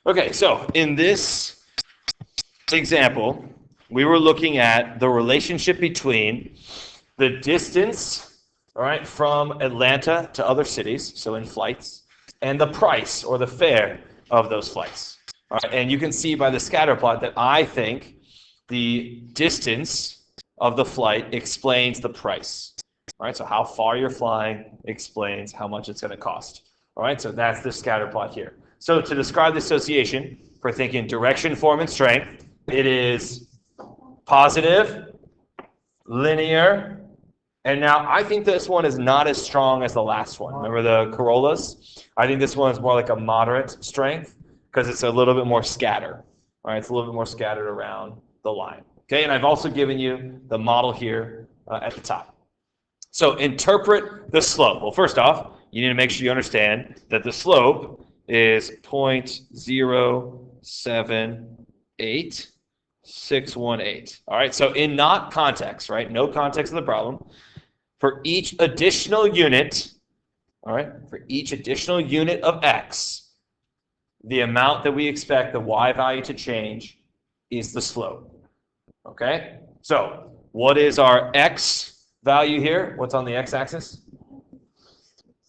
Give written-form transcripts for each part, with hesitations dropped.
Okay, so in this example, we were looking at the relationship between the distance, all right, from Atlanta to other cities, so in flights, and the price or the fare of those flights. All right, and you can see by the scatter plot that I think the distance of the flight explains the price. All right, so how far you're flying explains how much it's going to cost. All right, so that's the scatter plot here. So to describe the association for thinking direction, form, and strength, it is positive, linear, and now I think this one is not as strong as the last one. Remember the Corollas? I think this one is more like a moderate strength because it's a little bit more scattered. All right, it's a little bit more scattered around the line. Okay, and I've also given you the model here at the top. So interpret the slope. Well, first off, you need to make sure you understand that the slope is 0.078618. All right, so in not context, right? No context of the problem. For each additional unit, all right, for each additional unit of x, the amount that we expect the y value to change is the slope. Okay, so what is our x value here? What's on the x-axis?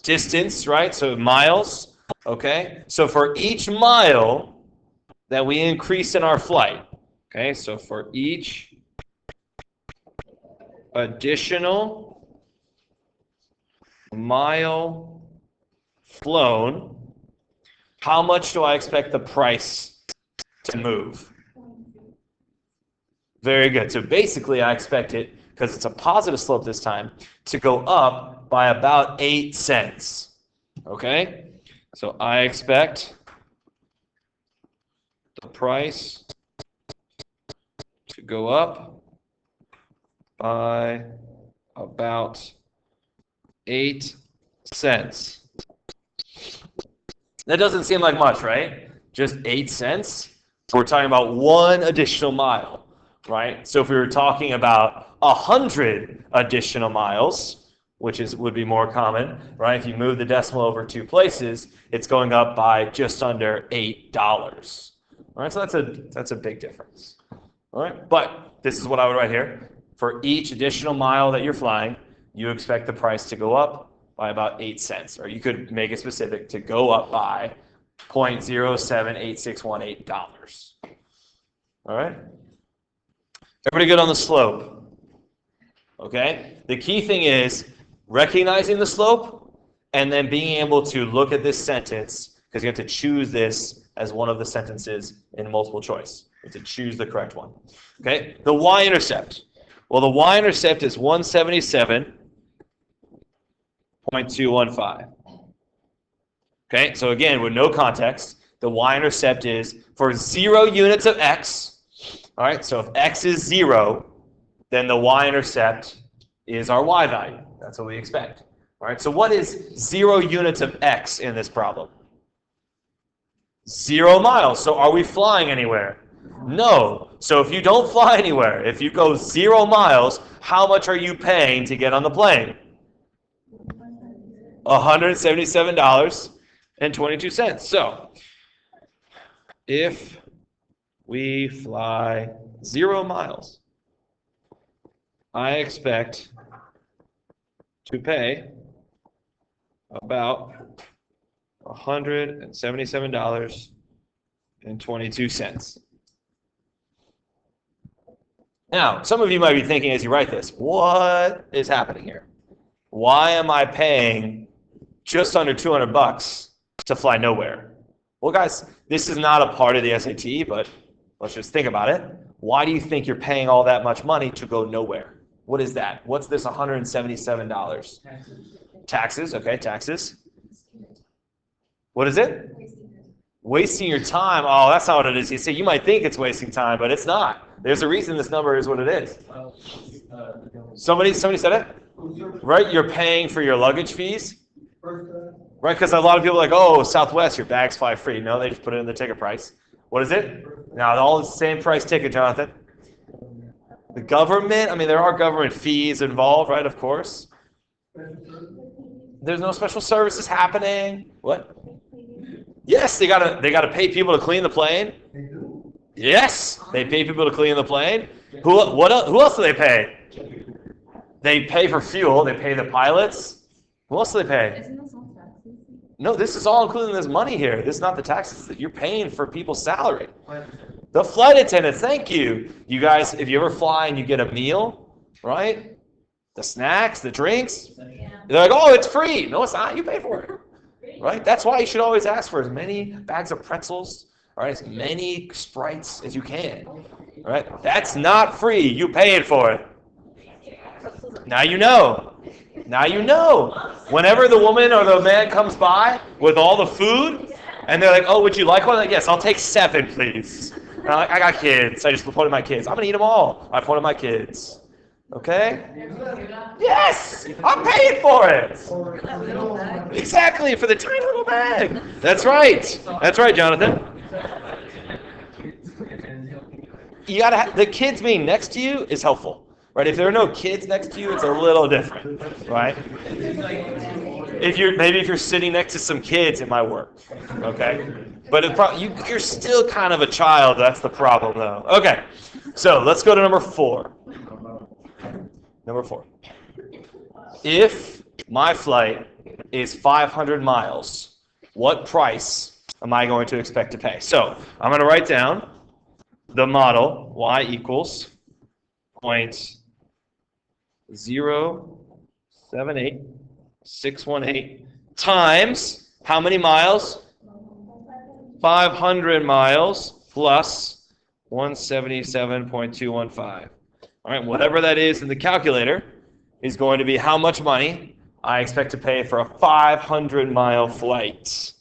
Distance, right? So miles. Okay, so for each mile that we increase in our flight, okay, so for each additional mile flown, how much do I expect the price to move? Very good. So basically, I expect it, because it's a positive slope this time, to go up by about 8 cents. Okay? So I expect the price to go up by about 8 cents. That doesn't seem like much, right? Just 8 cents? We're talking about one additional mile. Right? So if we were talking about 100 additional miles, which would be more common, right? If you move the decimal over 2 places, it's going up by just under $8. All right, so that's a big difference. All right, but this is what I would write here. For each additional mile that you're flying, you expect the price to go up by about 8 cents, or you could make it specific to go up by $0.078618. All right. Everybody good on the slope? Okay? The key thing is recognizing the slope and then being able to look at this sentence, because you have to choose this as one of the sentences in multiple choice. You have to choose the correct one. Okay? The y-intercept. Well, the y-intercept is 177.215. Okay? So again, with no context, the y-intercept is for 0 units of x. All right, so if x is 0, then the y-intercept is our y value. That's what we expect. All right, so what is 0 units of x in this problem? 0 miles. So are we flying anywhere? No. So if you don't fly anywhere, if you go 0 miles, how much are you paying to get on the plane? $177.22. So if we fly 0 miles, I expect to pay about $177.22. Now, some of you might be thinking as you write this, what is happening here? Why am I paying just under $200 to fly nowhere? Well, guys, this is not a part of the SAT, but let's just think about it. Why do you think you're paying all that much money to go nowhere? What is that? What's this $177? Taxes, okay, taxes. What is it? Wasting your time. Oh, that's not what it is. You see, you might think it's wasting time, but it's not. There's a reason this number is what it is. Somebody said it? Right? You're paying for your luggage fees? Right? Because a lot of people are like, oh, Southwest, your bags fly free. No, they just put it in the ticket price. What is it? Now, all the same price ticket, Jonathan. The government, I mean, there are government fees involved, right, of course. There's no special services happening. What? Yes, they gotta pay people to clean the plane. Yes, they pay people to clean the plane. Who else do they pay? They pay for fuel. They pay the pilots. Who else do they pay? Isn't this all taxes? No, this is all including this money here. This is not the taxes that you're paying for people's salary. The flight attendants, thank you. You guys, if you ever fly and you get a meal, right? The snacks, the drinks, they're like, oh, it's free. No, it's not. You pay for it. Right? That's why you should always ask for as many bags of pretzels, all right, as many Sprites as you can. All right? That's not free. You paying for it. Now you know. Now you know. Whenever the woman or the man comes by with all the food, and they're like, oh, would you like one? Like, yes, I'll take 7, please. I got kids. I just pointed my kids. I'm going to eat them all. I pointed my kids. Okay? Yes! I'm paying for it. Exactly, for the tiny little bag. That's right. That's right, Jonathan. You gotta the kids being next to you is helpful. Right? If there are no kids next to you, it's a little different, right? If you're sitting next to some kids, it might work, okay? But you're still kind of a child. That's the problem, though. Okay, so let's go to number 4. Number 4. If my flight is 500 miles, what price am I going to expect to pay? So I'm going to write down the model, y equals 0.078618 times how many miles? 500 miles plus 177.215. All right, whatever that is in the calculator is going to be how much money I expect to pay for a 500-mile flight.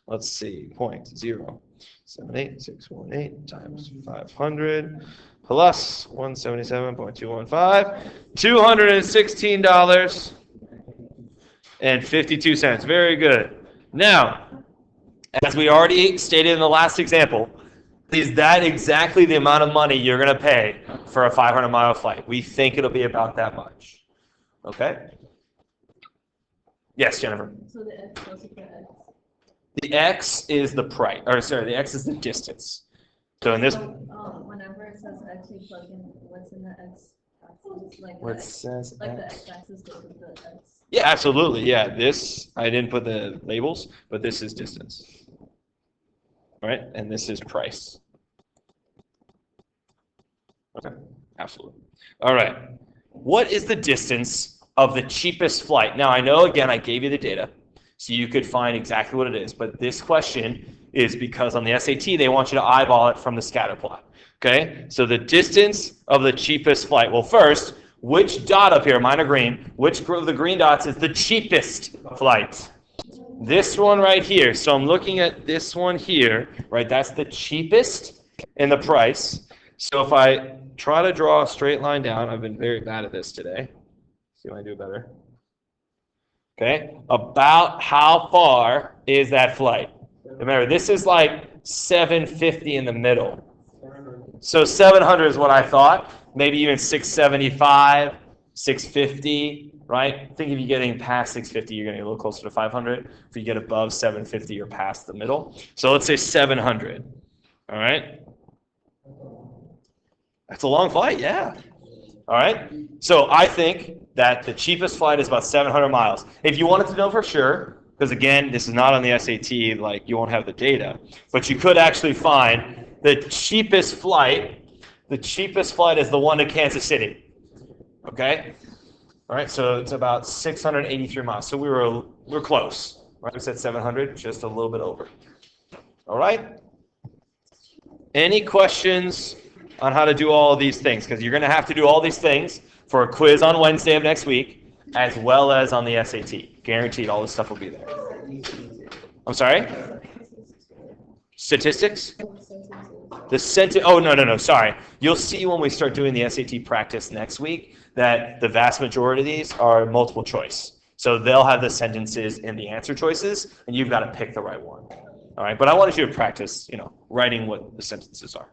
Let's see, 0.078618 times 500 plus 177.215, $216.52. Very good. Now, as we already stated in the last example, is that exactly the amount of money you're going to pay for a 500-mile flight? We think it'll be about that much. Okay? Yes, Jennifer. So the x goes with the x. The x is the price, the x is the distance. So in this, Whenever it says x, you plug in what's in the x axis, like what says like x? the x axis goes with the x. Yeah, absolutely. Yeah, this I didn't put the labels, but this is distance. All right, and this is price. Okay, absolutely. All right, what is the distance of the cheapest flight? Now I know again I gave you the data, so you could find exactly what it is. But this question is because on the SAT they want you to eyeball it from the scatter plot. Okay, so the distance of the cheapest flight. Well, first, which dot up here, mine are green, which of the green dots is the cheapest flight? This one right here. So I'm looking at this one here, right? That's the cheapest in the price. So if I try to draw a straight line down, I've been very bad at this today. See if I do better. Okay, about how far is that flight? Remember, this is like 750 in the middle. So 700 is what I thought. Maybe even 675, 650, right? I think if you're getting past 650, you're going to get a little closer to 500. If you get above 750, you're past the middle. So let's say 700. All right? That's a long flight, yeah. All right? So I think that the cheapest flight is about 700 miles. If you wanted to know for sure, because again, this is not on the SAT, like you won't have the data, but you could actually find the cheapest flight. The cheapest flight is the one to Kansas City. Okay? All right, so it's about 683 miles. So we're close. Right? We said 700, just a little bit over. All right? Any questions on how to do all of these things? Because you're going to have to do all these things for a quiz on Wednesday of next week, as well as on the SAT. Guaranteed all this stuff will be there. I'm sorry? Statistics? No, sorry. You'll see when we start doing the SAT practice next week that the vast majority of these are multiple choice. So they'll have the sentences in the answer choices, and you've got to pick the right one. All right, but I wanted you to practice, writing what the sentences are.